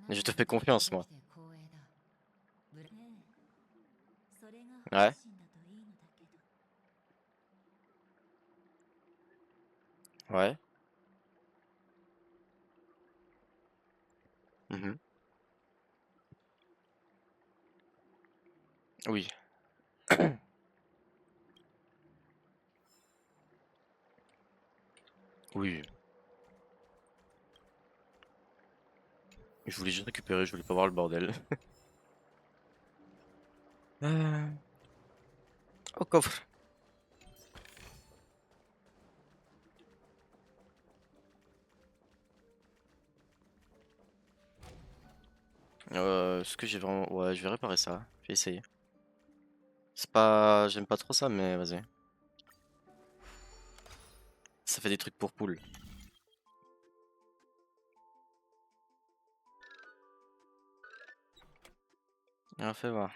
Mais je te fais confiance, moi. Ouais. Ouais. Mhm. Oui. Oui. Je voulais juste récupérer, je voulais pas voir le bordel. Euh, Au coffre. Est-ce que j'ai vraiment... Ouais, je vais réparer ça. Je vais essayer. C'est pas... J'aime pas trop ça, mais vas-y. Ça fait des trucs pour poule. Ah, fais voir.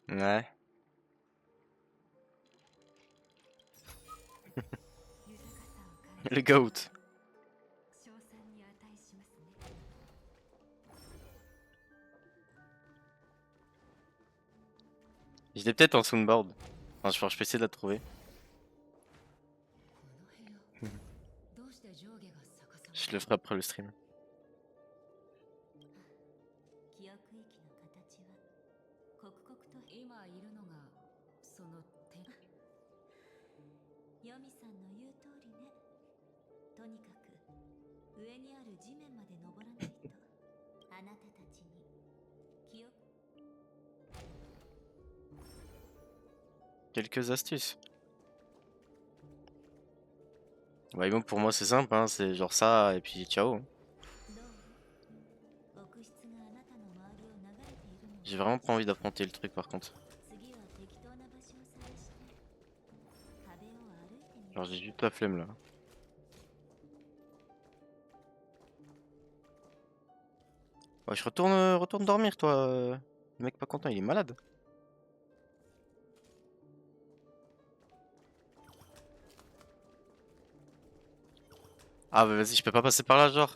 Ouais. Le goat. J'étais peut-être en soundboard. Enfin, je peux essayer de la trouver. Je le ferai après le stream. Quelques astuces. Ouais, bon, pour moi, c'est simple, hein. C'est genre ça, et puis ciao. J'ai vraiment pas envie d'affronter le truc, par contre. Genre, j'ai juste la flemme, là. Ouais, retourne dormir, toi. Le mec pas content, il est malade. Ah, bah vas-y, je peux pas passer par là, genre.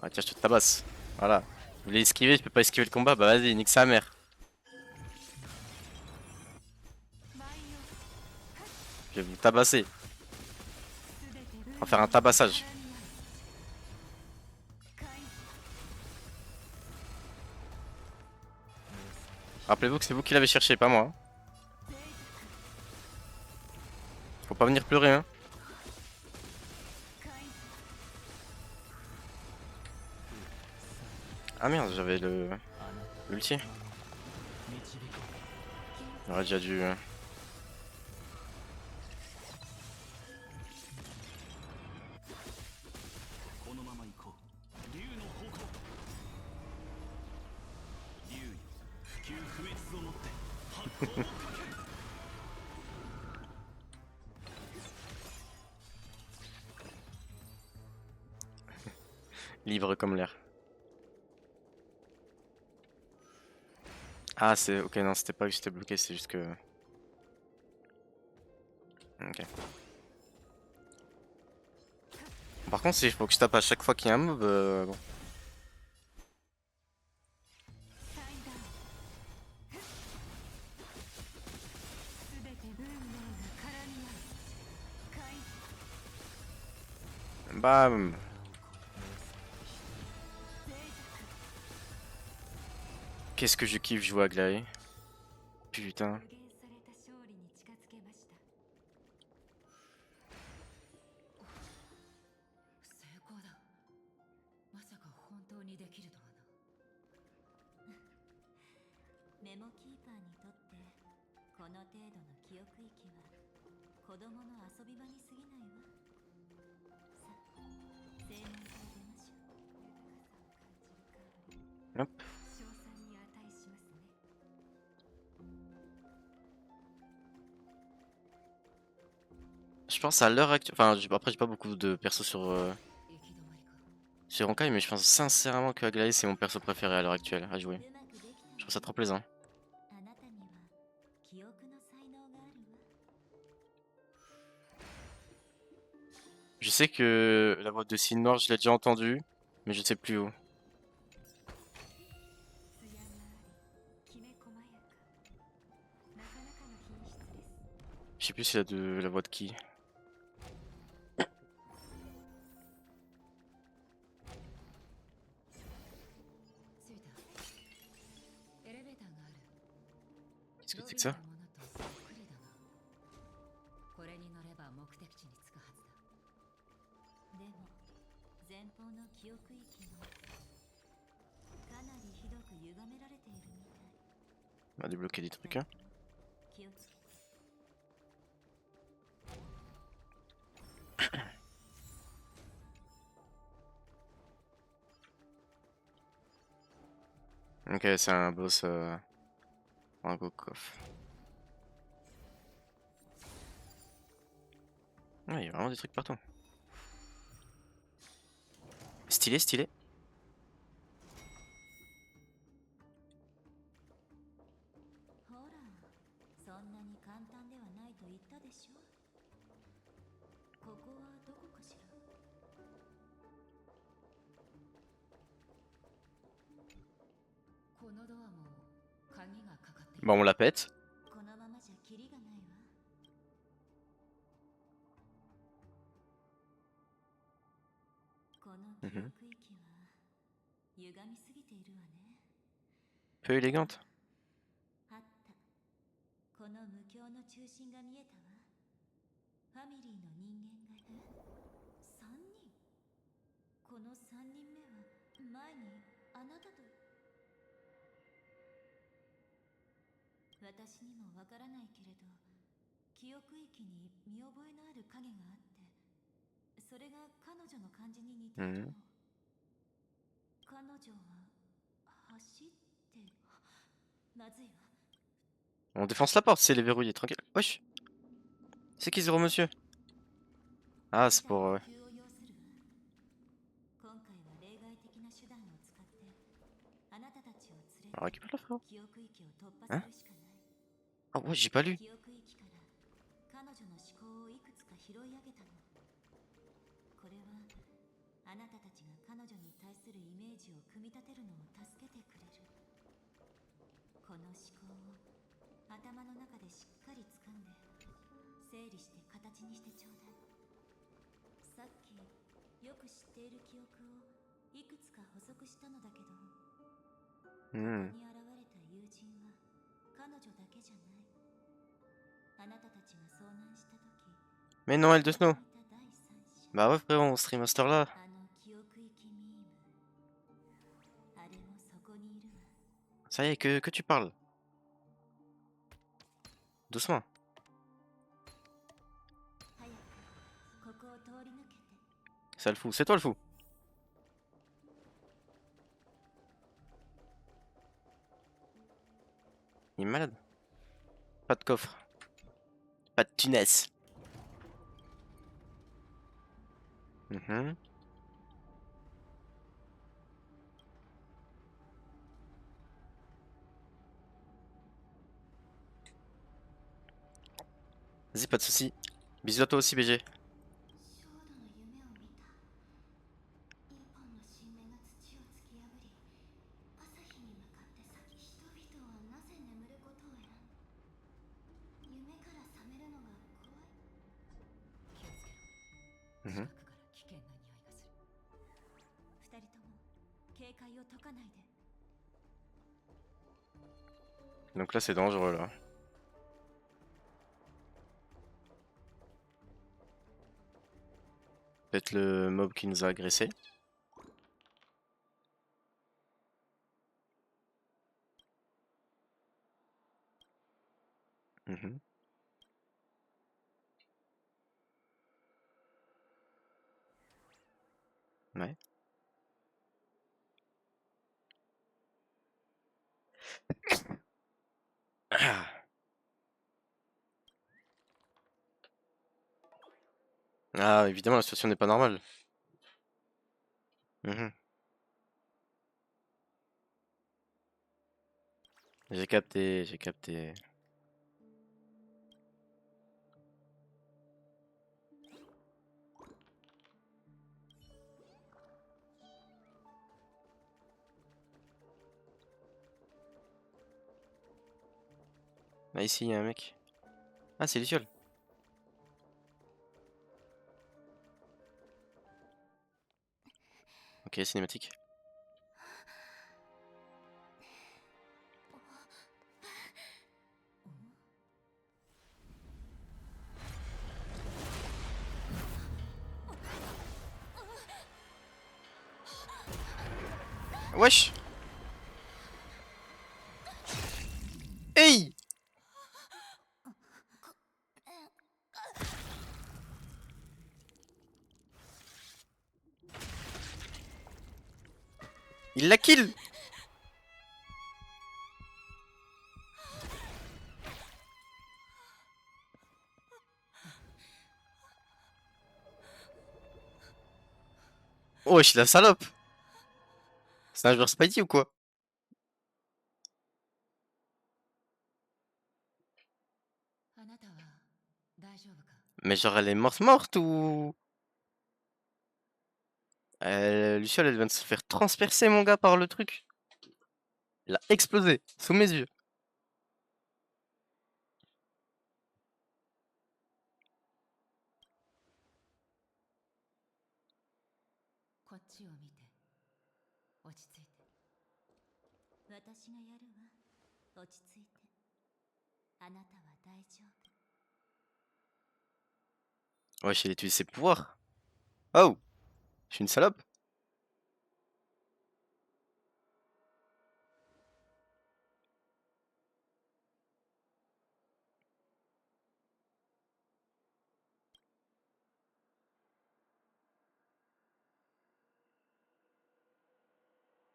Ah, tiens, je te tabasse. Voilà. Je voulais esquiver, je peux pas esquiver le combat. Bah vas-y, nique sa mère. Je vais vous tabasser. On va faire un tabassage. Rappelez-vous que c'est vous qui l'avez cherché, pas moi, hein. Faut pas venir pleurer, hein. Ah merde, j'avais le l'ulti. J'aurais déjà dû. Livre comme l'air. Ah, c'est. Ok, non, c'était pas que j'étais bloqué, c'est juste que. Ok. Par contre, s'il faut que je tape à chaque fois qu'il y a un mob, bon. Bam. Qu'est-ce que je kiffe jouer à Glaé. Putain. Hop. pense à l'heure actuelle. Enfin, après, j'ai pas beaucoup de persos sur Honkai, mais je pense sincèrement que Aglaé c'est mon perso préféré à l'heure actuelle à jouer. Je trouve ça trop plaisant. Je sais que la voix de Sinnoir, je l'ai déjà entendue, mais je sais plus où. Je sais plus si c'est la voix de qui. Qu'est-ce que c'est que ça? On va débloquer des trucs, hein. Ok, c'est un boss un Gokov. Ouais, il y a vraiment des trucs partout. Stylé, stylé. Bon, on la pète. Mhm. Peu élégante. Mhm. On défonce la porte, c'est les verrouillés, tranquille. Wesh. C'est qui Zéro Monsieur? Ah, c'est pour... ouais. Alors, récupère le frérot. Hein? Ah ouais, j'ai pas lu. Hmm. Mais non, elle de Snow. Bah ouais, frérot, on stream Master là. Ça y est, que tu parles. Doucement. Ça le fout, c'est toi le fou. Il est malade. Pas de coffre. Pas de tunnesse. Mhm. Vas-y, pas de soucis. Bisous à toi aussi, BG. Mhm. Donc là, c'est dangereux là. Peut-être le mob qui nous a agressé. Mhm. Ouais. Ah. Ah, évidemment, la situation n'est pas normale. Mhm. J'ai capté, j'ai capté. Ah, ici, il y a un mec. Ah, c'est Luciole. Ok, cinématique. Wesh! Hey! Il la kill! Wesh, la salope! C'est un joueur Spidey ou quoi? Mais genre, elle est morte ou... Luciole, elle vient de se faire transpercer, mon gars, par le truc. Elle a explosé, sous mes yeux. こっちを見て落ち着いて。私がやるわ。落ち着いて。あなたは大丈夫。 Wesh, il utilise ses pouvoirs. Oh! Je suis une salope.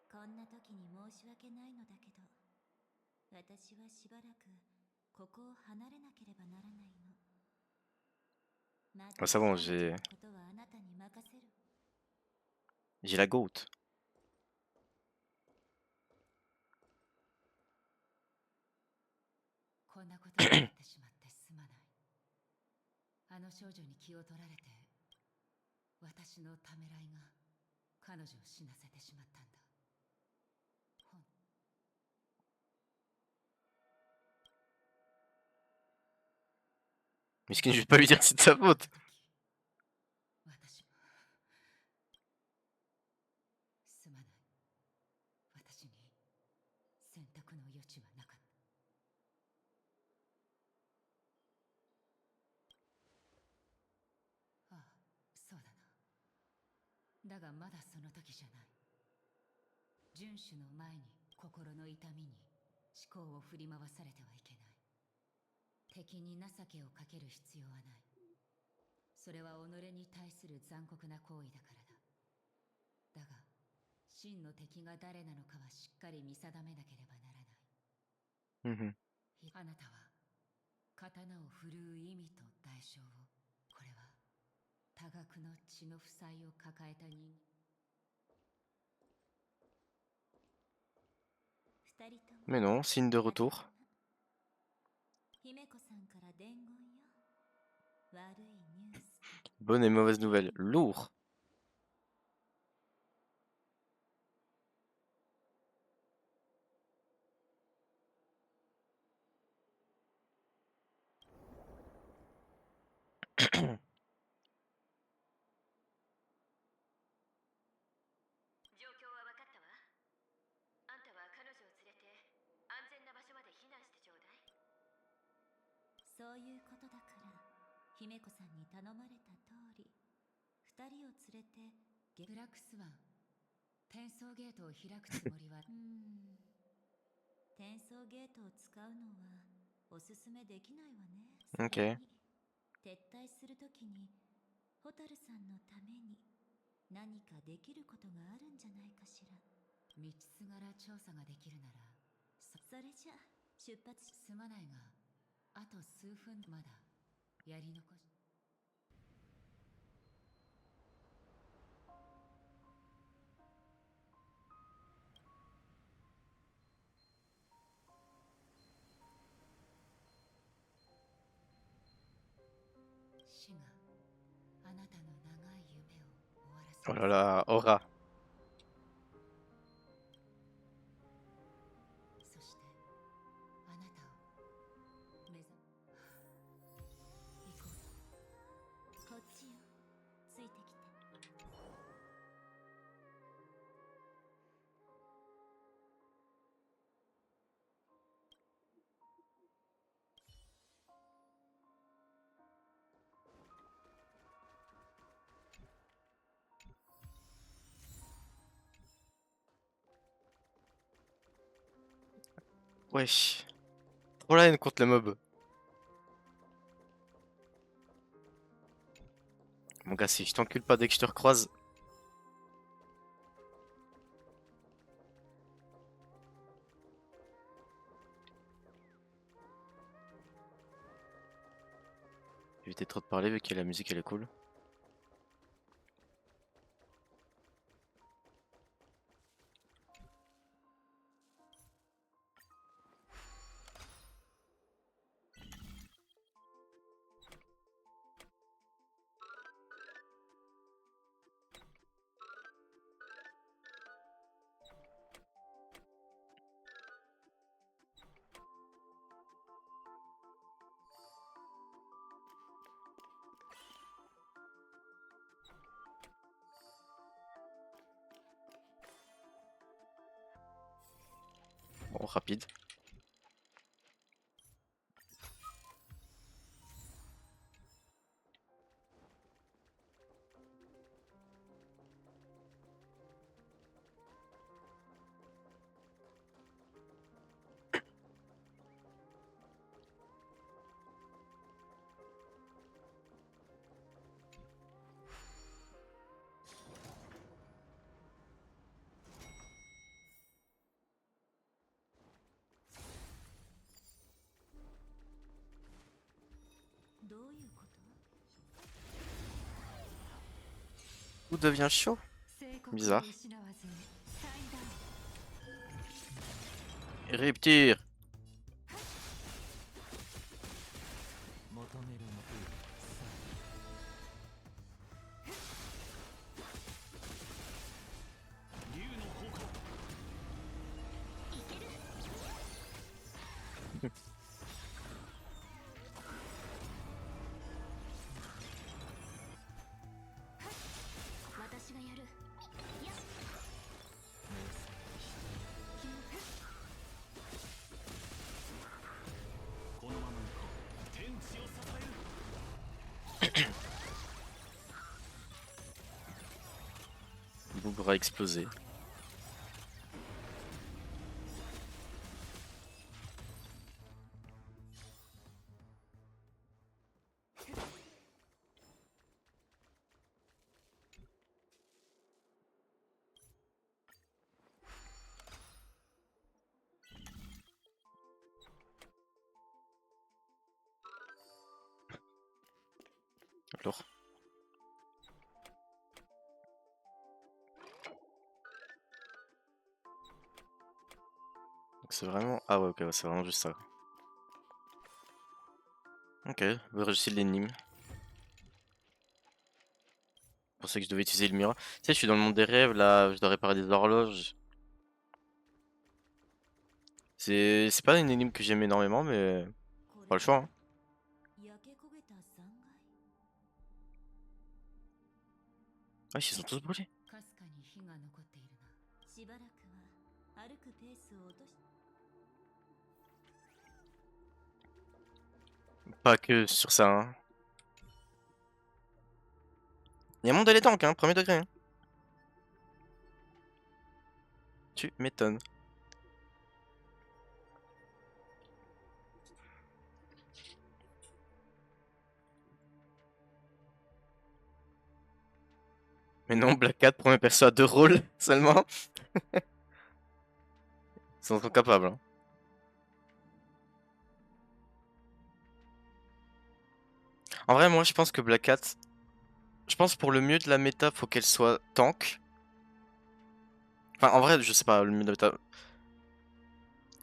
こんな時に申し訳ないのだけど、私はしばらくここを離れなければならないの。まだ Ah, c'est bon, 彼女のことはあなたに任せる。j'ai la goat. こんなことになってしまってすまない。あの少女に気を取られて、私のためらいが彼女を死なせてしまったんだ。Miskin, je vais pas lui dire que c'est de sa faute. 私もすまない。私に選択の余地はなかった。ああ、そうだな。だがまだその時じゃない。遵守の前に心の痛みに思考を振り回されてはいけない。敵に情けをかける必要はない。それは己に対する残酷な行為だからだ。だが、真の敵が誰なのかはしっかり見定めなければならない。Mhm. あなたは刀を振るう意味と代償を、これは多額の血の負債を抱えた人。Mais non, signe de retour. 姫子さんから伝言よ。悪いニュース。 Bonne et mauvaise nouvelle. Lourd. 状況は分かったわ。あんたは彼女を連れて安全な場所まで避難してちょうだい。そういうことだから、姫子さんに頼まれた通り、二人を連れてブラックスワン、転送ゲートを開くつもりは転送ゲートを使うのはおすすめできないわね。Ok. 撤退するときにホタルさんのために何かできることがあるんじゃないかしら。道すがら調査ができるなら、それじゃ出発。すまないが、あと数分まだやり残し。Oh là là, Aura. そしてあなたを目指行こう。こっちよ。ついてきて。Wesh. Trop la haine contre les mobs. Mon gars, si je t'encule pas dès que je te recroise. Éviter trop de parler vu que la musique elle est cool. Bon, rapide. Tout devient chaud. Bizarre. Riptire. Bougre a explosé. Alors. Donc c'est vraiment... Ah ouais, ok, ouais, c'est vraiment juste ça. Ok, vous réussissez l'énigme. Je pensais que je devais utiliser le miroir. Tu sais, je suis dans le monde des rêves, là, je dois réparer des horloges. C'est pas une énigme que j'aime énormément, mais pas le choix, hein. Ah, ils sont tous brûlés. Pas que sur ça, hein. Il y a un monde dans les tanks, hein, premier degré, hein. Tu m'étonnes. Mais non, Black Cat, premier perso à 2 rôles seulement. Ils sont trop capables, hein. En vrai, moi, je pense que Black Cat... Je pense pour le mieux de la méta, faut qu'elle soit tank. Enfin, en vrai, je sais pas, le mieux de la méta...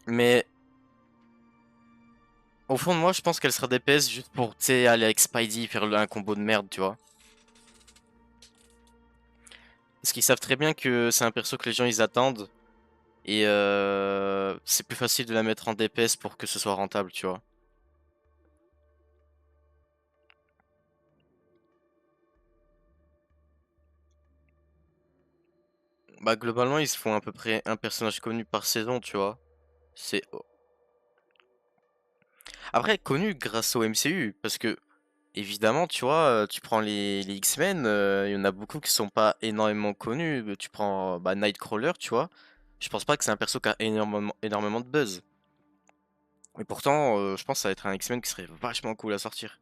Mais... Au fond de moi, je pense qu'elle sera DPS juste pour, tu sais, aller avec Spidey, faire un combo de merde, tu vois. Parce qu'ils savent très bien que c'est un perso que les gens ils attendent. Et c'est plus facile de la mettre en DPS pour que ce soit rentable, tu vois. Bah globalement, ils se font à peu près un personnage connu par saison, tu vois. C'est après connu grâce au MCU, parce que évidemment, tu vois, tu prends les X-Men, il y en a beaucoup qui sont pas énormément connus. Tu prends bah, Nightcrawler, tu vois. Je pense pas que c'est un perso qui a énormément de buzz. Et pourtant, je pense que ça va être un X-Men qui serait vachement cool à sortir.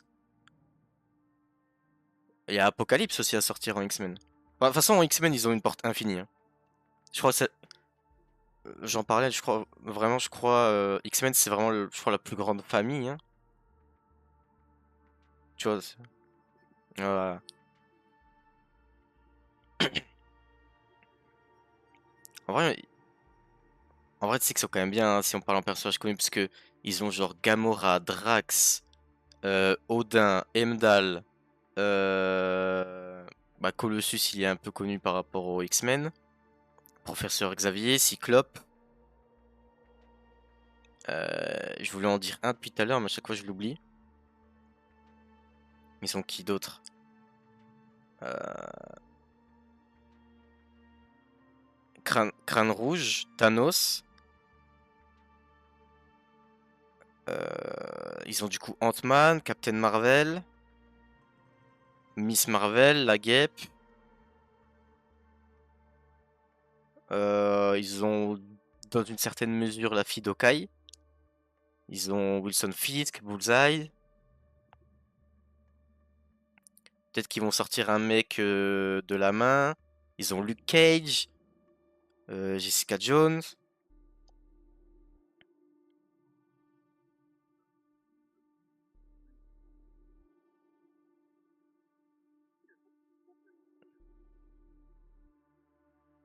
Il y a Apocalypse aussi à sortir en X-Men. Enfin, de toute façon, en X-Men, ils ont une porte infinie, hein. Je crois que j'en parlais, je crois vraiment, X-Men, c'est vraiment, je crois, la plus grande famille, hein. Tu vois, voilà. En vrai, En vrai, tu sais que c'est quand même bien hein, si on parle en personnage connu, parce que ils ont genre Gamora, Drax, Odin, Heimdall, bah Colossus, il est un peu connu par rapport aux X-Men, Professeur Xavier, Cyclope, je voulais en dire un depuis tout à l'heure, mais à chaque fois je l'oublie. Ils sont qui d'autres? Euh, Crâne Rouge, Thanos, ils ont du coup Ant-Man, Captain Marvel, Miss Marvel, la Guêpe. Ils ont, dans une certaine mesure, la fille d'Hawkeye. Ils ont Wilson Fisk, Bullseye. Peut-être qu'ils vont sortir un mec de la main. Ils ont Luke Cage, Jessica Jones.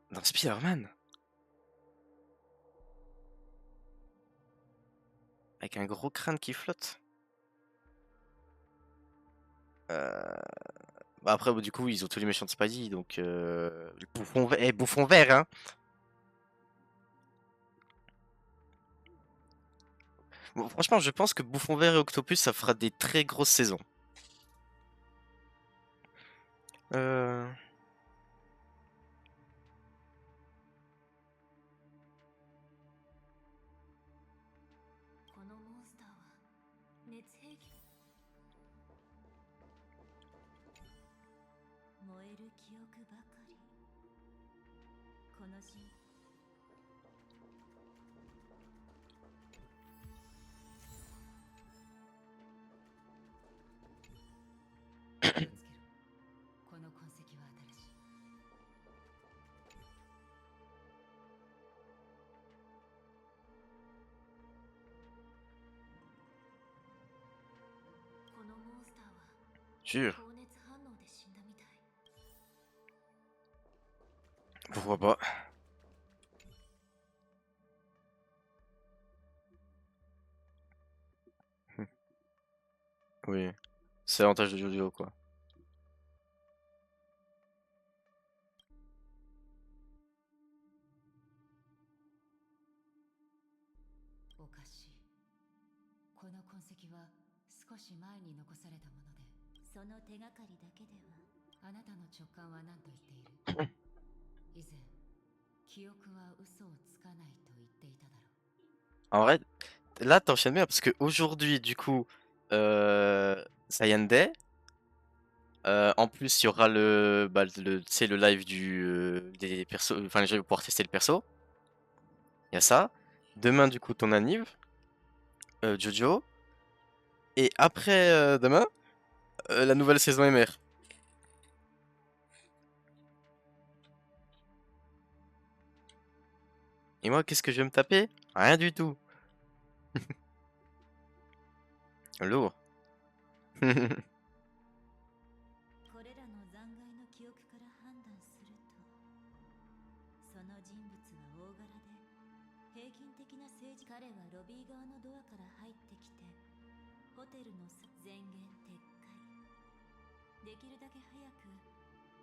Dans Spider-Man. Avec un gros crâne qui flotte. Euh, Bah après, bah, du coup, ils ont tous les méchants de Spidey. Donc, le bouffon vert, hein. Bon, franchement, je pense que Bouffon vert et Octopus, ça fera des très grosses saisons. Euh... このモンスターは熱兵器燃える記憶ばかりこのシーン気をつけろこの痕跡は新しいこのモンスターは Sûr, 高熱反応で死んだみたい pourquoi pas. Oui, c'est l'avantage de Jojo, quoi. おかしいこの痕跡は少し前に残されたものでその手がかりだけではあなたの直感は何と言っている以前記憶は嘘をつかないと言っていただろう En vrai, là, t'enchaînes bien parce que aujourd'hui, du coup, Saiyan Day. En plus, il y aura tu sais, le live des persos. Enfin, les gens vont pouvoir tester le perso. Il y a ça. Demain, du coup, ton anniv, Jojo. Et après demain, la nouvelle saison MR. Et moi, qu'est-ce que je vais me taper? Rien du tout. Lourd. これらの残骸の記憶から判断するとその人物は大柄で平均的な政治彼はロビー側のドアから入ってきてテルの前言撤回。できるだけ早く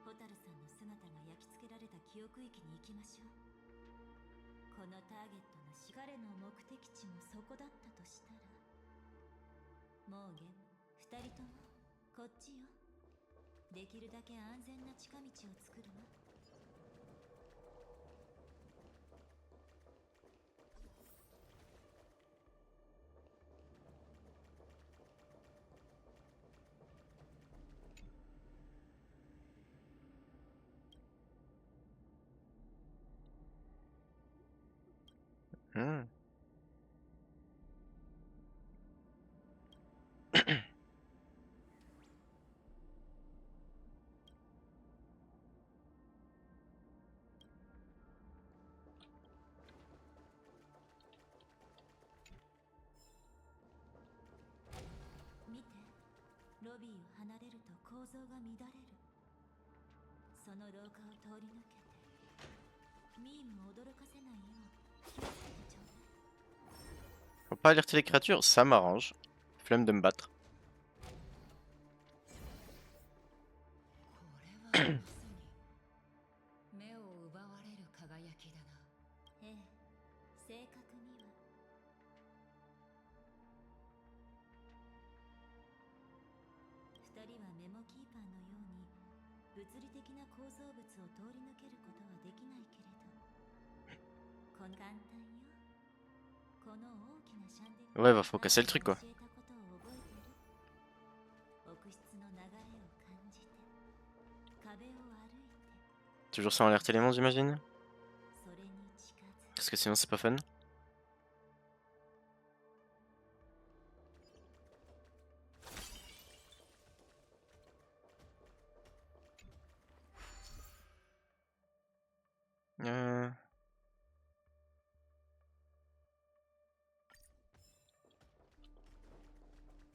ホタルさんの姿が焼き付けられた記憶域に行きましょう。このターゲットの彼の目的地もそこだったとしたら、もう二人ともこっちよ。できるだけ安全な近道を作るわ。Hmm. Mite, ロビーを離れると構造が乱れる。その廊下を通り抜けて、ミームを驚かせないよう気をつけてちょうだい。 Faut pas alerter les créatures, ça m'arrange. Flemme de me battre. これはまさに目を奪われる輝きだな。ええ、正確には。二人はメモキーパーのように物理的な構造物を通り抜けることはできないけれど、この簡単よ。この大きなシャンデリア。 Ouais, bah faut casser le truc quoi. 教えたことを覚えてる？奥室の流れを感じて、壁を歩いて、 Toujours sans alerter les monstres, j'imagine. それに近づく。 Parce que sinon c'est pas fun.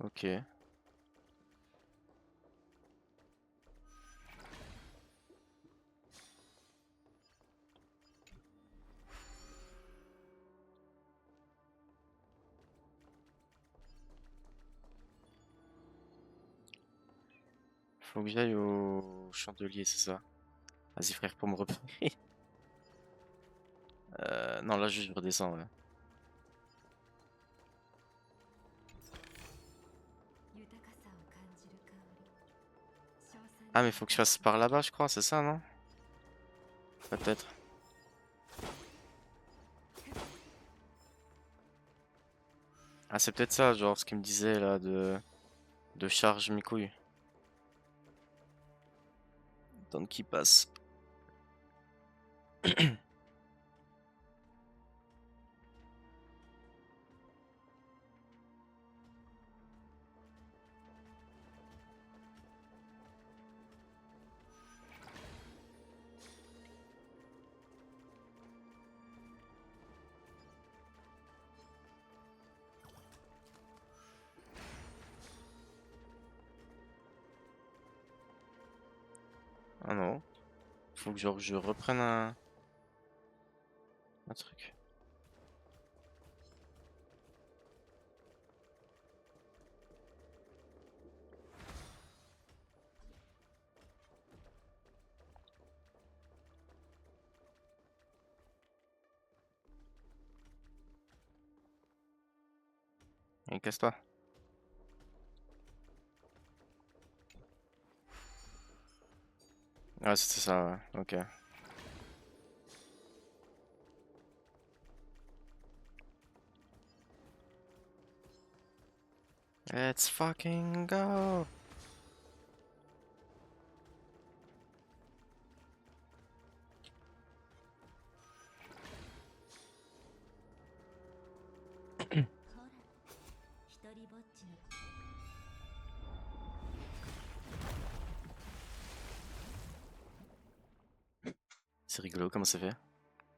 Ok. Faut que j'aille au chandelier, c'est ça. Vas-y frère, pour me repérer. Non, là juste je redescends, ouais. Ah mais faut que je fasse par là-bas je crois, c'est ça non? Peut-être. Ah c'est peut-être ça, genre ce qu'il me disait là de charge mi-couille. Tant qu'il passe. Ah non. Faut que genre je reprenne un truc. Et casse-toi. Ah c'était ça, ouais. Ok. Let's fucking go. C'est rigolo comment c'est fait.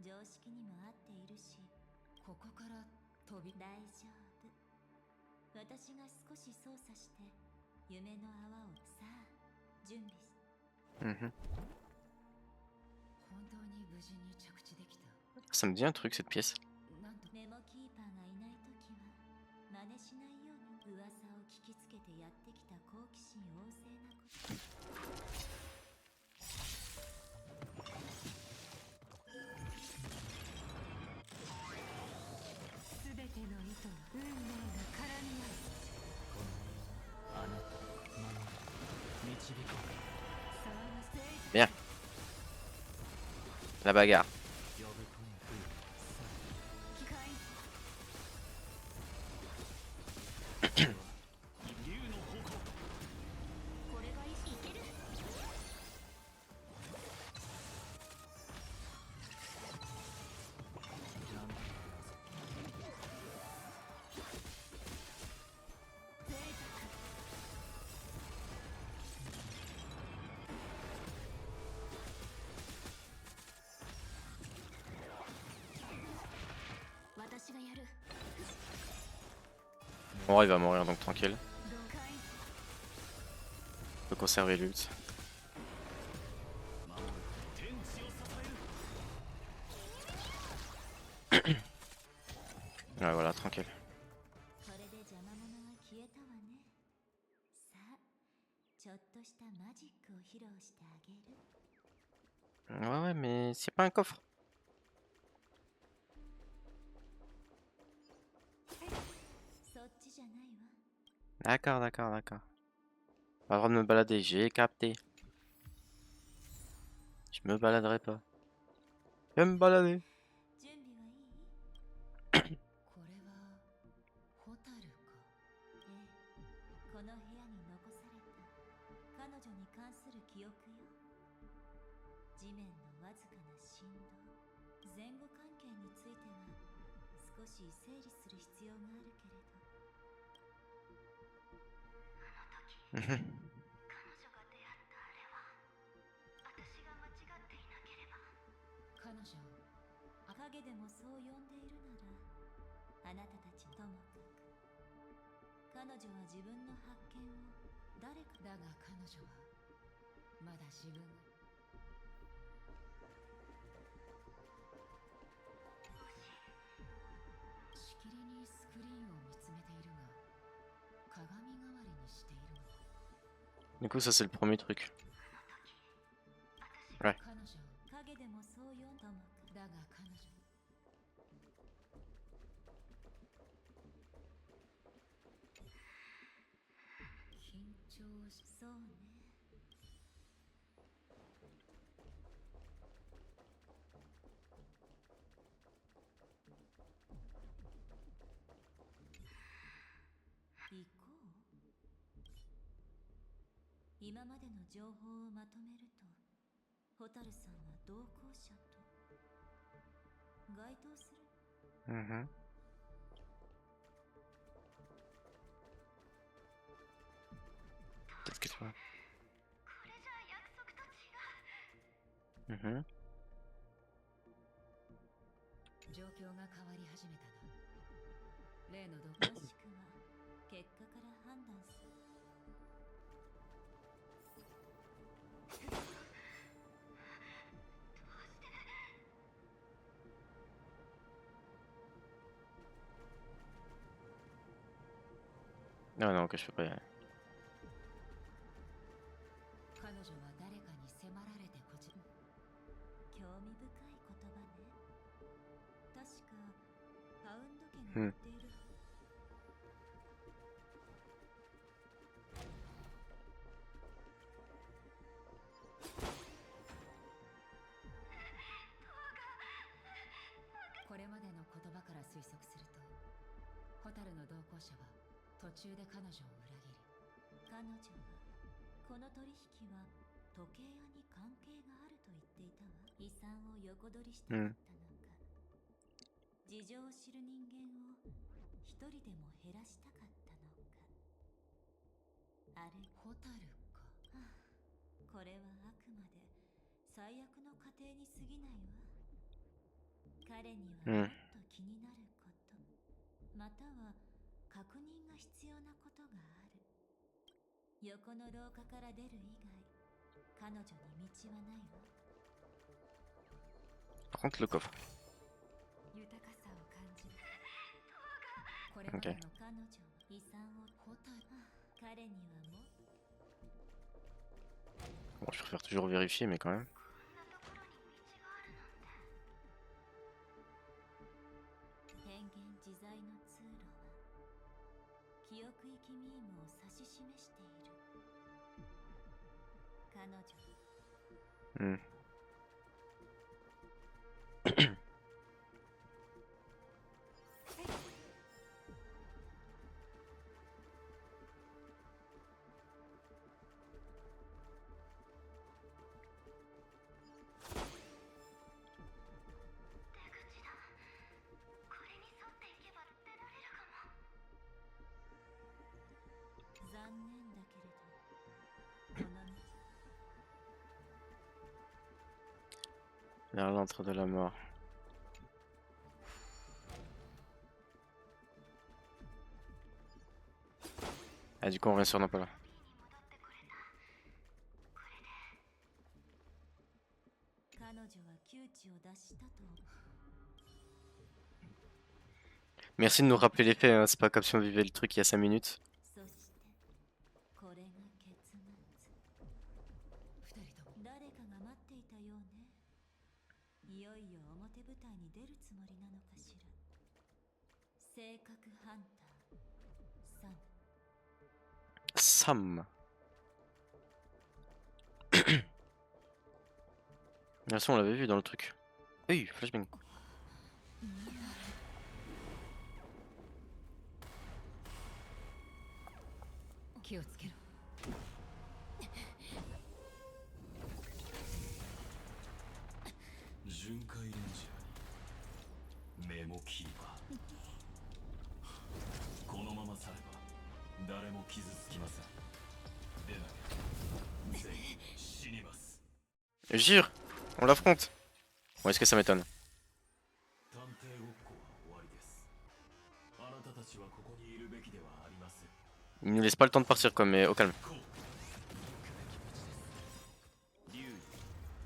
常識にも合っているし、ここから飛び。大丈夫。私が少し操作して夢の泡を。さあ、準備し。Mhm. 本当に無事に着地できた。 Ça me dit un truc cette pièce. なんとメモキーパーがいないときは真似しないように。噂を聞きつけてやってきた好奇心旺盛な子。すべての糸は運命が絡み合う。あなた守る導こう。 Bien. La bagarre. 呼ぶ声不意。機械竜の方向。これがいける。なんと贅沢私がやる。 Bon, il va mourir donc tranquille. 了解。 On peut conserver l'ult. 守る天地を支える。 Ouais, voilà, tranquille. これで邪魔者は消えたわね。さあ、ちょっとしたマジックを披露してあげる。 Ouais, ouais, mais c'est pas un coffre. そっちじゃないわ。 D'accord, d'accord, d'accord. Pas le droit de me balader, j'ai capté. Je me baladerai pas. Je vais me balader. 準備はいい？これはホタルか。ええ、この部屋に残された彼女に関する記憶よ。地面のわずかな振動、前後関係については少し整理する必要があるけれど。あの時 Mhm. 彼女が出会ったあれは、私が間違っていなければ。彼女、影でもそう呼んでいるなら、あなたたちともかく。彼女は自分の発見を誰か。だが彼女は、まだ自分が。しきりにスクリーンを見つめているが、鏡代わりにしているのだ。 Du coup, ça c'est le premier truc. Ouais. 彼女、影でもそう呼んだもか。だが彼女。緊張しそうね。行こう。今までの情報をまとめると、蛍さんは同行者と該当する。 Mhm. Qu'est-ce que tu vois? これじゃ約束と違う。 Mhm. 状況が変わり始めたな。例のもしくは結果から判断する。 Non, non, que je peux pas y aller. 彼女は誰かに迫られてこちら。興味深い言葉ね。確かパウンド家が言っている。これまでの言葉から推測すると、蛍の同行者は途中で彼女を裏切り、彼女はこの取引は時計屋に関係があると言っていたわ。遺産を横取りしたかったのか、事情を知る人間を一人でも減らしたかったのか。あれホタルか、はあ、これはあくまで最悪の過程に過ぎないわ。彼にはもっと気になること、または確認が必要なことがある。横の廊下から出る以外、彼女に道はないわ。 Par contre, le coffre. 豊かさを感じる。これまでの彼女は遺産をホタル彼にはも Bon, je préfère toujours vérifier, mais quand même. 変幻自在の通路は記憶域ミームを指し示している彼女 Hmm. 残念だけれどこの道 Vers l'antre de la mort. Ah, du coup, on revient sur Napola. 彼女は窮地を脱したと Merci de nous rappeler les faits, hein. C'est pas comme si on vivait le truc il y a 5 minutes. そしてこれが結末二人とも誰かが待っていたようねいよいよ表舞台に出るつもりなのかしら性格ハンターサン Sam. De toute façon, on l'avait vu dans le truc. Oui, flashbang. 気をつけろ巡回レンジャーにメモキーパーこのまま去れば誰も傷つきませんでなければ全員死にます Jure, on l'affronte. Bon, est-ce que ça m'étonne? 探偵ごっこは終わりですあなたたちはここにいるべきではありません Il nous laisse pas le temps de partir, quoi, mais au calme.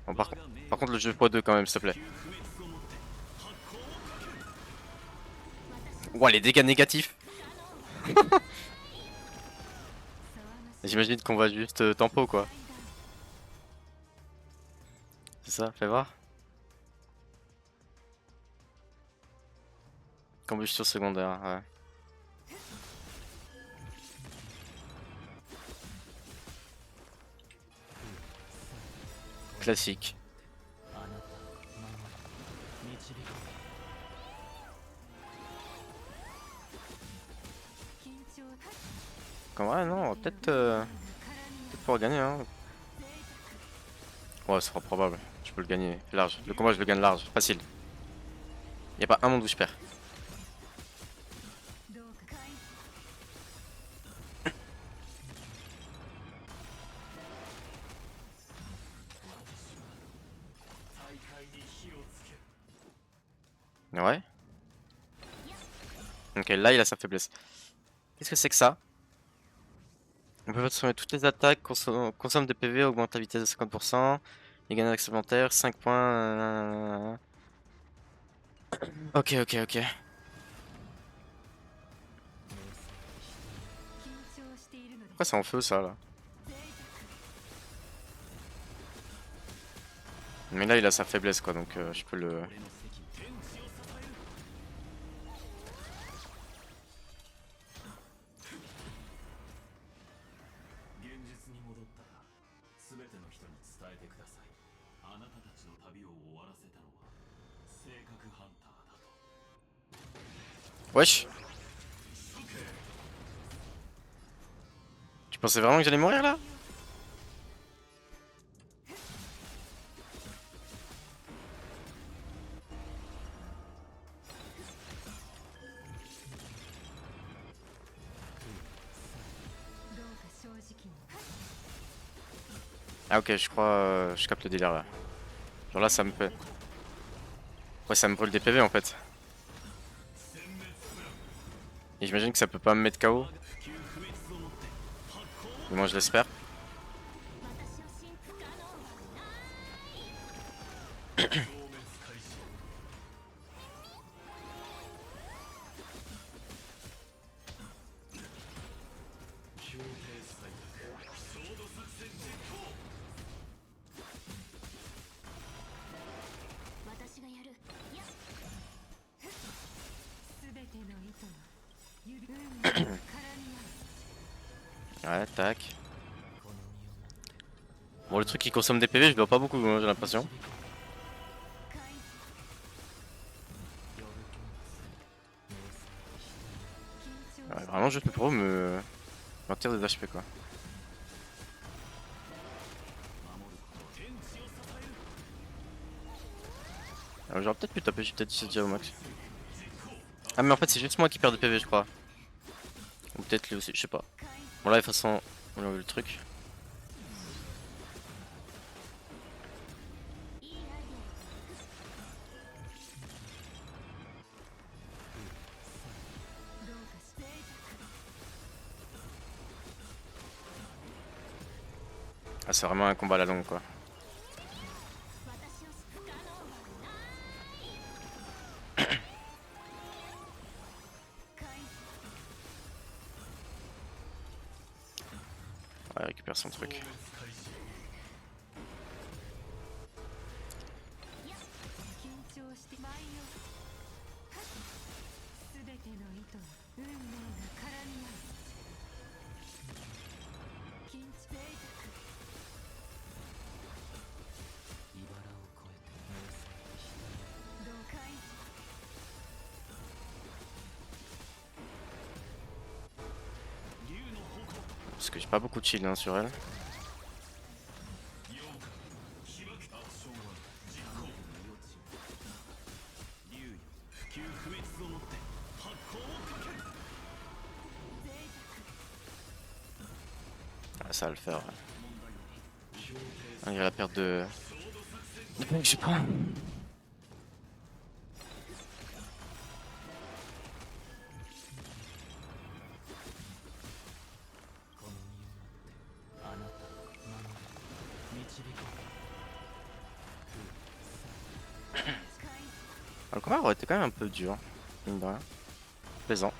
Bon, par contre, le jeu x2 quand même, s'il te plaît. Ouah, les dégâts négatifs. J'imagine qu'on va juste tempo, quoi. C'est ça, fais voir. Combustion secondaire, ouais. Classique. あなた守り導く En vrai, non, on va peut-être pouvoir gagner, hein. Ouais, c'est pas probable. Je peux le gagner large. Le combat, je le gagne large, facile. Y a pas un monde où je perds. どうか 大会に火をつける Ouais. Ok, là, il a sa faiblesse. Qu'est-ce que c'est que ça? On peut transformer toutes les attaques, consomme des PV, augmente la vitesse de 50%, les gains supplémentaires, 5 points. Ok, ok, ok. 緊張しているので Pourquoi c'est en feu ça là? Mais là, il a sa faiblesse quoi, donc je peux le. 俺の席天地を支える現実に戻ったら全ての人に伝えてくださいあなたたちの旅を終わらせたのは性格ハンターだと Wesh! Tu pensais vraiment que j'allais mourir là? Ah ok, je crois, je capte le délire là. Genre là, ça me fait. Ouais, ça me brûle des PV en fait. Et j'imagine que ça peut pas me mettre KO. Mais moi je l'espère. Tac. Bon, le truc qui consomme des PV, je dois pas beaucoup, hein, j'ai l'impression. Ouais, vraiment, juste le pro me tire des HP quoi. Alors, j'aurais peut-être pu taper, j'ai peut-être 17 déjà au max. Ah, mais en fait, c'est juste moi qui perds des PV, je crois. Ou peut-être lui aussi, je sais pas. Bon, là, de toute façon, on lui enlève le truc. Ah, c'est vraiment un combat à la longue quoi. Ouais, il récupère son truc. Parce que j'ai pas beaucoup de shield hein, sur elle. Ah, ça va le faire. Ouais. Ah, il y a la perte de. Je sais pas. Le combat aurait été quand même un peu dur, mine de rien. Plaisant.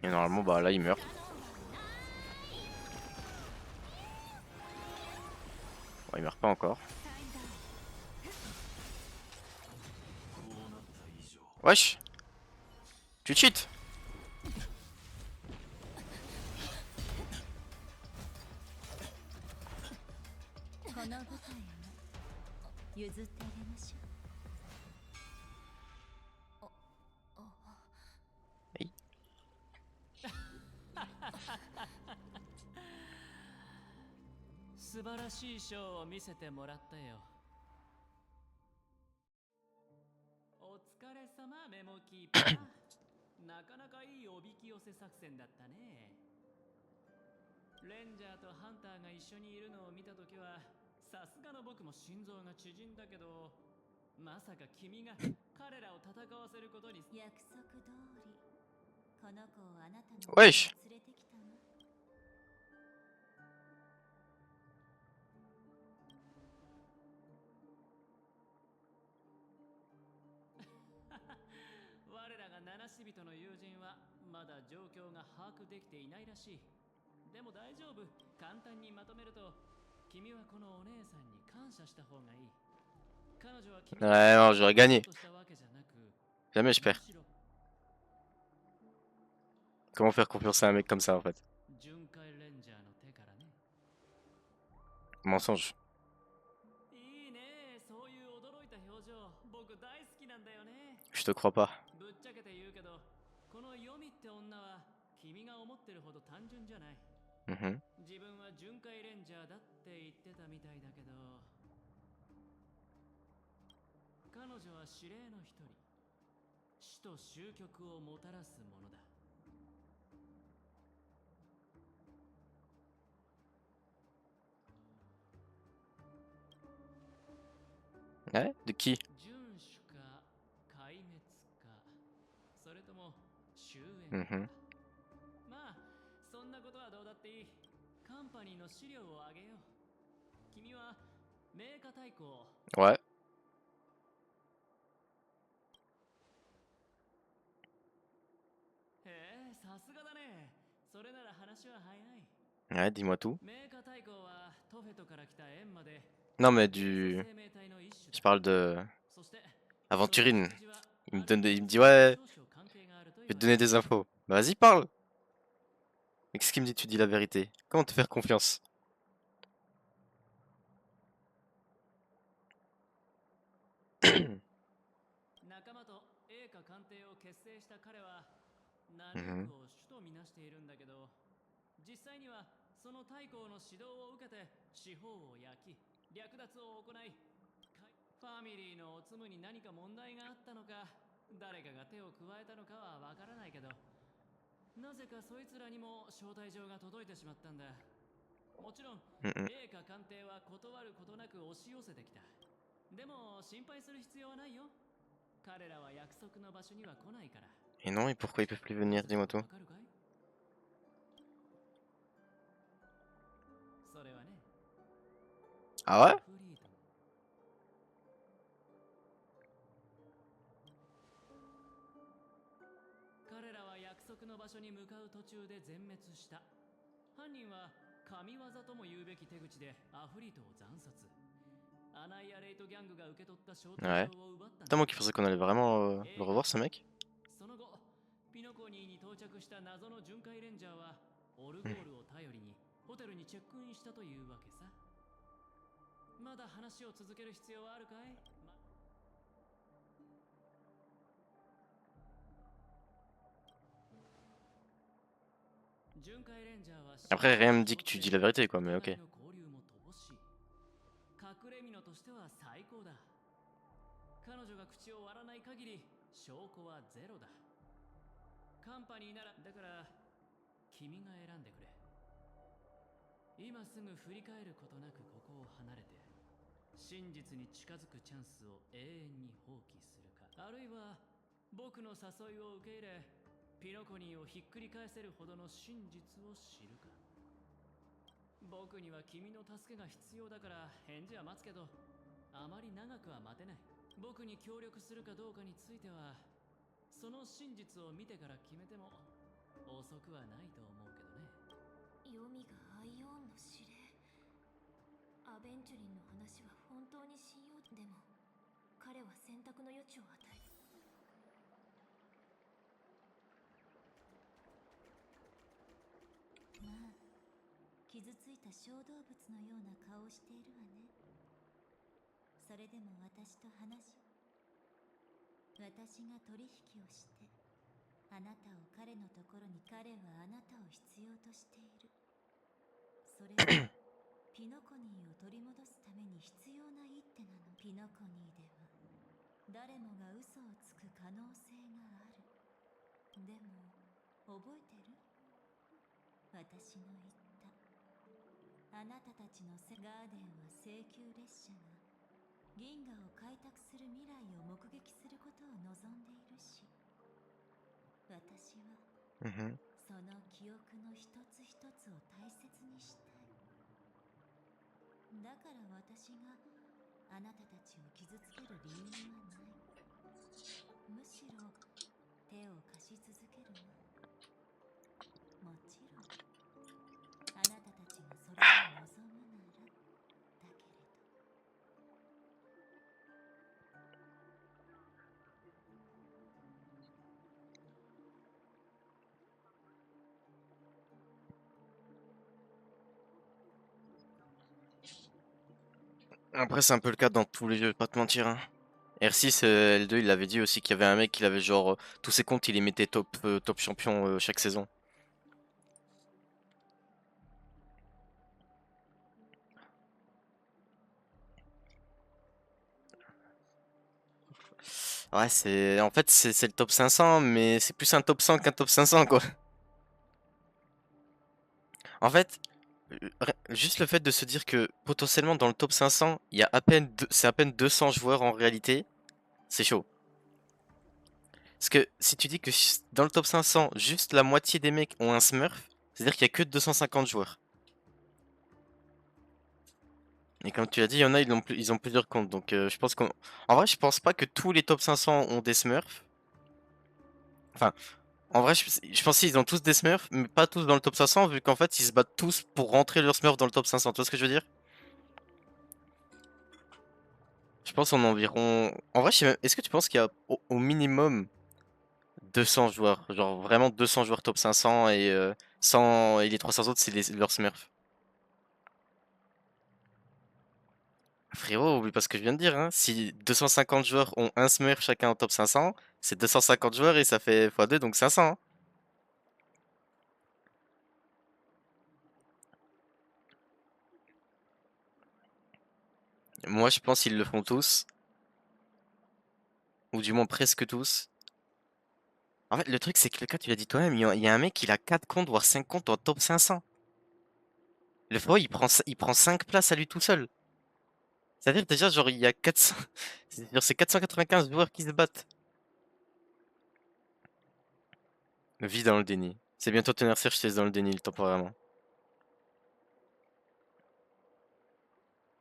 Et normalement, bah là, il meurt. Bon, il meurt pas encore. Wesh! Tu cheats! この舞台を譲ってあげましょう。はい素晴らしいショーを見せてもらったよ。お疲れ様メモキーパー。なかなかいいおびき寄せ作戦だったね。レンジャーとハンターが一緒にいるのを見たときは、さすがの僕も心臓が縮んだけど、まさか君が彼らを戦わせることに。約束通り、この子をあなたのおいし連れてきたの。我らが七死人の友人はまだ状況が把握できていないらしい。でも大丈夫。簡単にまとめると、君はこのお姉さんに感謝した方がいい。彼女は君 Ouais, non, j'aurais gagné. Jamais je perds. Comment faire confiance à un mec comme ça en fait? Mensonge. Je te crois pas. ぶっちゃけて言うけど、このヨミって女は君が思ってるほど単純じゃない。Mhm. 自分は巡回レンジャーだって言ってたみたいだけど、彼女は指令の一人、死と終局をもたらすものだ。Ouais? De qui? 遵守か壊滅か、それとも終焉か。Mhm. まあそんなことはどうだっていい。カンパニーの資料をあげよう。君は名家太鼓。 Ouais. へえ、さすがだね。それなら話は早い。 Ouais, dis-moi tout. 名家太鼓はトフェトから来たエンマで、Non, mais du. Je parle de. Aventurine. Il me dit, ouais, je vais te donner des infos. Bah, vas-y, parle. Mais qu'est-ce qu'il me dit, tu dis la vérité? Comment te faire confiance? 仲間と栄華艦艇を結成した彼はナヌー Mhm. クを首都見なしているんだけど、実際にはその太閤の指導を受けて四方を焼き略奪を行い、ファミリーのおつむに何か問題があったのか、誰かが手を加えたのかはわからないけど、なぜかそいつらにも招待状が届いてしまったんだ。もちろん Mhm. 栄華艦艇は断ることなく押し寄せてきた。でも心配する必要はないよ。彼らは約束の場所には来ないから。 Et non, et pourquoi ils peuvent plus venir? Dis-moi tout. わかるかい？それはね、 Ah ouais? フリート。彼らは約束の場所に向かう途中で全滅した。犯人は神業とも言うべき手口でアフリートを惨殺。アナイアレイトギャングが受け取った招待 Ouais. 状を奪ったん C'est だ。 moi qui pensais qu'on allait vraiment le revoir, ce mec. その後、ピノコニーに到着した謎の巡回レンジャーはオルゴールを頼りにホテルにチェックインしたというわけさ。まだ話を続ける必要はあるかい？巡回レンジャーは Après, rien me dit que tu dis la vérité, quoi, mais ok. 交流も乏しい。隠れ蓑としては最高だ。彼女が口を割らない限り証拠はゼロだ。カンパニーならだから君が選んでくれ。今すぐ振り返ることなくここを離れて真実に近づくチャンスを永遠に放棄するか、あるいは僕の誘いを受け入れピノコニーをひっくり返せるほどの真実を知るか。僕には君の助けが必要だから返事は待つけど、あまり長くは待てない。僕に協力するかどうかについてはその真実を見てから決めても遅くはないと思うけどね。ヨミがアイオンの指令。アベンチュリンの話は本当に信用でも彼は選択の余地を与える。まあ傷ついた小動物のような顔をしているわね。それでも私と話し、私が取引をしてあなたを彼のところに、彼はあなたを必要としている。それはピノコニーを取り戻すために必要な一手なの。ピノコニーでは誰もが嘘をつく可能性がある。でも覚えてる？私の言った。あなたたちのガーデンは請求列車が銀河を開拓する未来を目撃することを望んでいるし、私は Mhm. その記憶の一つ一つを大切にしたい。だから私があなたたちを傷つける理由はない。むしろ手を貸し続けるの。もちろんあなたたちがそれを望むならだけれど。Après, c'est un peu le cas dans tous les jeux, je vais pas te mentir. Hein. R6, L2, il avait dit aussi qu'il y avait un mec, il avait genre tous ses comptes, il les mettait top champion chaque saison. Ouais, c'est en fait c'est le top 500, mais c'est plus un top 100 qu'un top 500 quoi. En fait, juste le fait de se dire que potentiellement dans le top 500, il y a c'est à peine 200 joueurs en réalité, c'est chaud. Parce que si tu dis que dans le top 500, juste la moitié des mecs ont un Smurf, c'est-à-dire qu'il y a que 250 joueurs. Et comme tu as dit, il y en a, ils ont plusieurs comptes. Donc je pense qu'en vrai, je pense pas que tous les top 500 ont des Smurfs. Enfin, en vrai, je pense qu'ils ont tous des Smurfs, mais pas tous dans le top 500, vu qu'en fait, ils se battent tous pour rentrer leur Smurf dans le top 500. Tu vois ce que je veux dire? Je pense en environ. En vrai, je sais même. Est-ce que tu penses qu'il y a au minimum 200 joueurs? Genre vraiment 200 joueurs top 500 et, 100... et les 300 autres, c'est leurs Smurfs. Frérot, oublie pas ce que je viens de dire, hein. Si 250 joueurs ont un Smurf chacun en top 500, c'est 250 joueurs et ça fait x2, donc 500, hein. Moi, je pense qu'ils le font tous. Ou du moins presque tous. En fait, le truc, c'est que le cas, tu l'as dit toi-même, il y a un mec, il a 4 comptes, voire 5 comptes en top 500. Le frérot, il prend 5 places à lui tout seul. C'est-à-dire, déjà, genre, il y a 400. Genre, c'est 495 joueurs qui se battent. Vis dans le déni. C'est bientôt ton anniversaire, je te laisse dans le déni, temporairement.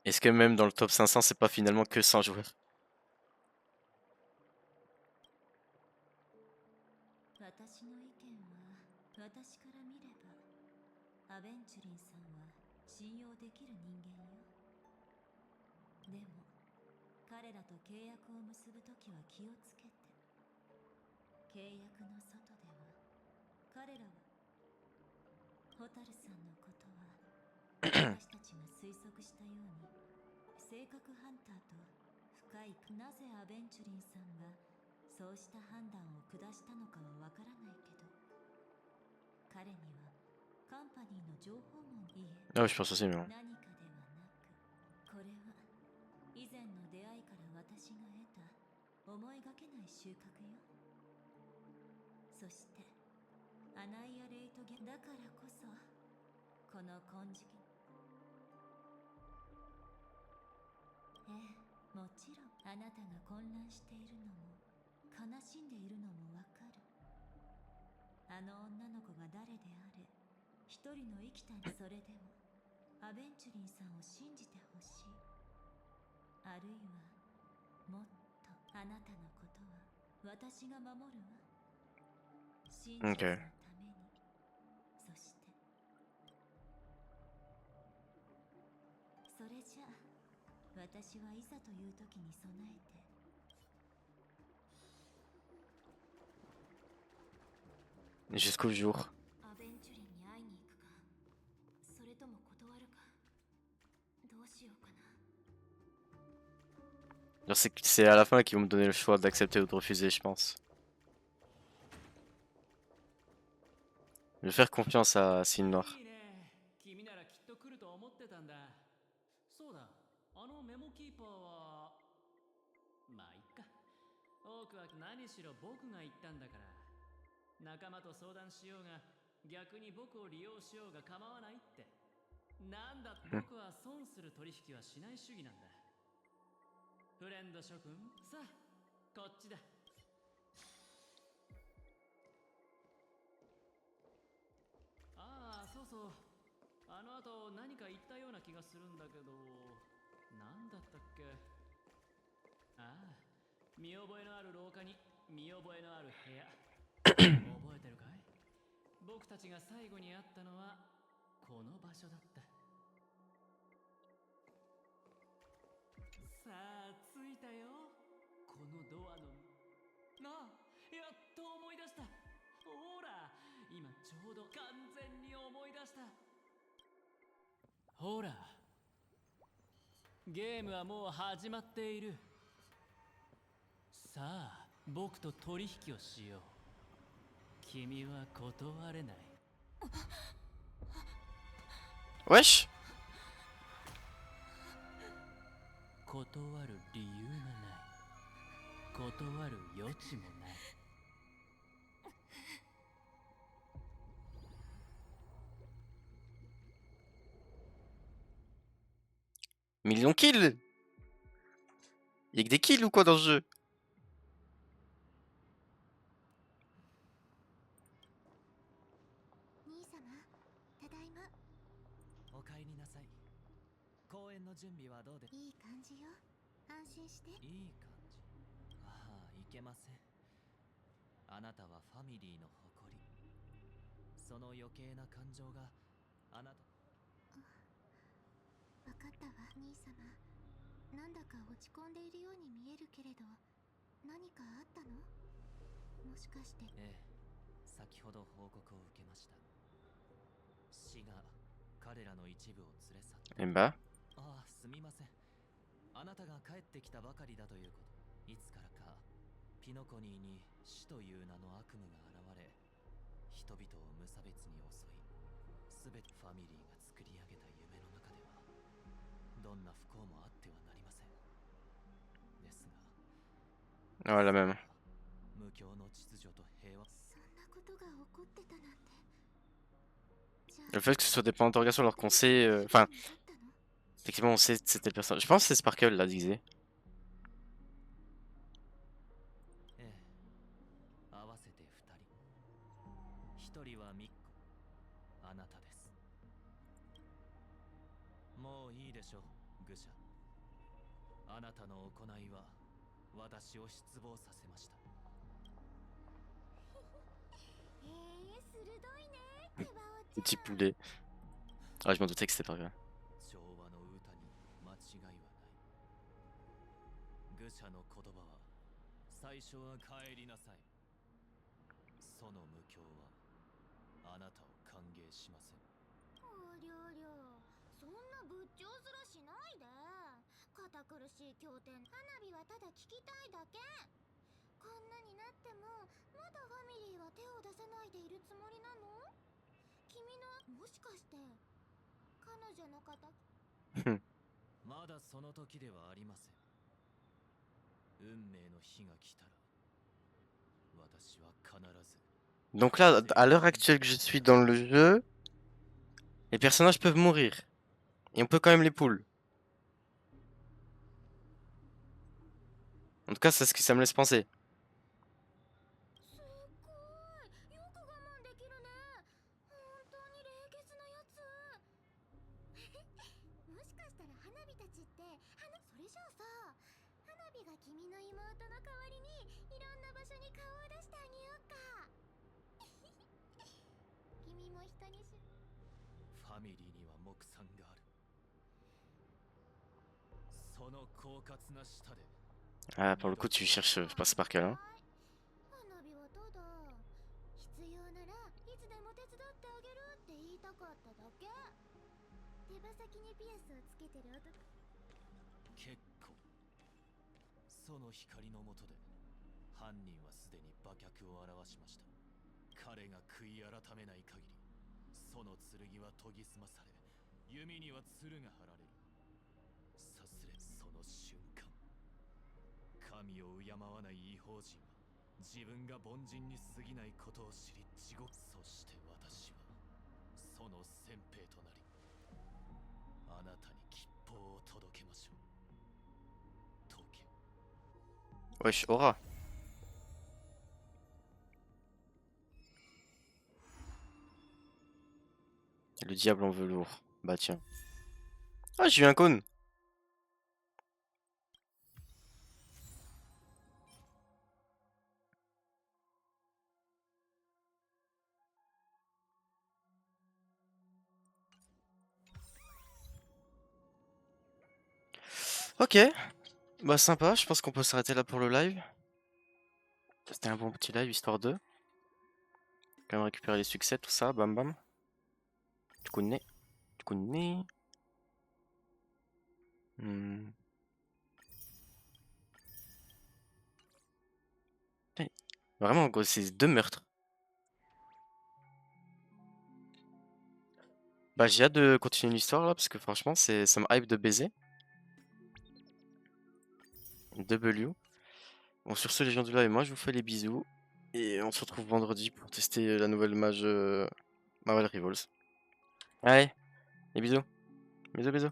Est-ce que même dans le top 500, c'est pas finalement que 100 joueurs? 私の意見は私から見ればアベンチュリンさんは信用できる人間よ。でも彼らと契約を結ぶときは気をつけて。契約の外では彼らはホタルさんのことは私たちが推測したように性格ハンターと深い。なぜアベンチュリンさんがそうした判断を下したのかはわからないけど、彼にはカンパニーの情報もいえ Ah ouais, je pense aussi, mais bon. 何かではなく、これは以前の出会いから私が得た思いがけない収穫よ。そしてアナイアレイトゲだからこそこの金色。ええ、もちろんあなたが混乱しているのも悲しんでいるのもわかる。あの女の子が誰であれ一人の生きた。それでもアベンチュリンさんを信じてほしい。あるいはもっとあなたのことは私が守るわ。信じるのために。そしてそれじゃあ私はいざという時に備えて。Jusqu'au jour. アベンチュリンに会いに行くか、それとも断るか、どうしようかな。 Genre, c'est à la fin qu'ils vont me donner le choix d'accepter ou de refuser, je pense. Je vais faire confiance à Cine Noire. いいね。君ならきっと来ると思ってたんだ。そうだ、あのメモキーパーはまあいっか。多くは何しろ僕が言ったんだから。仲間と相談しようが、逆に僕を利用しようが構わないって。なんだ、僕は損する取引はしない主義なんだ。フレンド諸君、さあ、こっちだ。ああ、そうそう。あの後何か言ったような気がするんだけど、なんだったっけ。ああ、見覚えのある廊下に見覚えのある部屋。覚えてるかい？僕たちが最後に会ったのはこの場所だった。さあ、着いたよ。このドアのなあ、やっと思い出した。ほら、今ちょうど完全に思い出した。ほら、ゲームはもう始まっている。さあ、僕と取引をしよう。君は断れない。 Wesh! 断る理由がない。断る余地もない。Million kills! Y'a que des kills ou quoi dans ce jeu? 兄様、ただいま。お帰りなさい。公演の準備はどうで？いい感じよ。安心して。いい感じ。ああ、いけません。あなたはファミリーの誇り。その余計な感情があなた。わかったわ、兄様。なんだか落ち込んでいるように見えるけれど、何かあったの？もしかして。ええ、先ほど報告を受けました。死が彼らの一部を連れ去った。Eh bah, ああ、すみません。あなたが帰ってきたばかりだということ。いつからかピノコニーに死という名の悪夢が現れ、人々を無差別に襲い、すべてファミリーが作り上げた夢の中ではどんな不幸もあってはなりません。ですが、 ouais, la même. 無教の秩序と平和。そんなことが起こってたなんて。じゃ Le fait que ce soit des points d'interrogation alors qu'on sait... Enfin, effectivement, on sait que c'était le personnage. Je pense que c'est Sparkle, là, disait. ええ、合わせて2人。1人はミッコ、あなたです。もういいでしょう、愚者。あなたの行いは私を失望させました。鋭いね、手羽おちゃん。 Petit poulet. Ah, je m'en doutais que c'était Sparkle. 昭和の歌に間違いはない。愚者の言葉は、最初は帰りなさい。その無教はあなたを歓迎しません。おりょりょ、そんな仏頂すらしないで。堅苦しい経典、花火はただ聞きたいだけ。こんなになってもまだファミリーは手を出さないでいるつもりなの？君の、もしかして彼女の方？まだその時ではありません。運命の日が来たら、私は必ず。 Donc là, à l'heure actuelle que je suis dans le jeu, les personnages peuvent mourir. Et on peut quand même les pull. En tout cas, c'est ce que ça me laisse penser. すっごい、よく我慢できるね。本当に冷血なやつ。もしかしたら花火たちって、それじゃあさ、花火が君の妹の代わりにいろんな場所に顔を出してあげようか。君も人にファミリーには目算がある。その狡猾な舌で。 Ah, pour le coup, tu cherches pas Sparkle, hein. 花火はただ必要ならいつでも手伝ってあげるって言いたかっただけ。手羽先にピアスをつけてる男。結構。その光の下で犯人はすでに馬脚を現しました。彼が悔い改めない限り、その剣は研ぎ澄まされ、弓には鶴が張られる。さすれその瞬間、神を敬わない異邦人は自分が凡人に過ぎないことを知り、地獄。そして私はその先兵となり、あなたに吉報を届けましょう。解け。 Wesh, Aura. Le diable en velours. Bah tiens. Ah, j'ai eu un cône. Ok. Bah sympa, je pense qu'on peut s'arrêter là pour le live. C'était un bon petit live, histoire de... Quand même récupérer les succès, tout ça, bam bam. Tu connais. Tu connais. Putain, vraiment, gros, c'est 2 meurtres. Bah j'ai hâte de continuer l'histoire là, parce que franchement, ça me hype de baiser. W. Bon, sur ce, les gens du live, moi je vous fais les bisous. Et on se retrouve vendredi pour tester la nouvelle mage Marvel Rivals. Allez, les bisous. Bisous, bisous.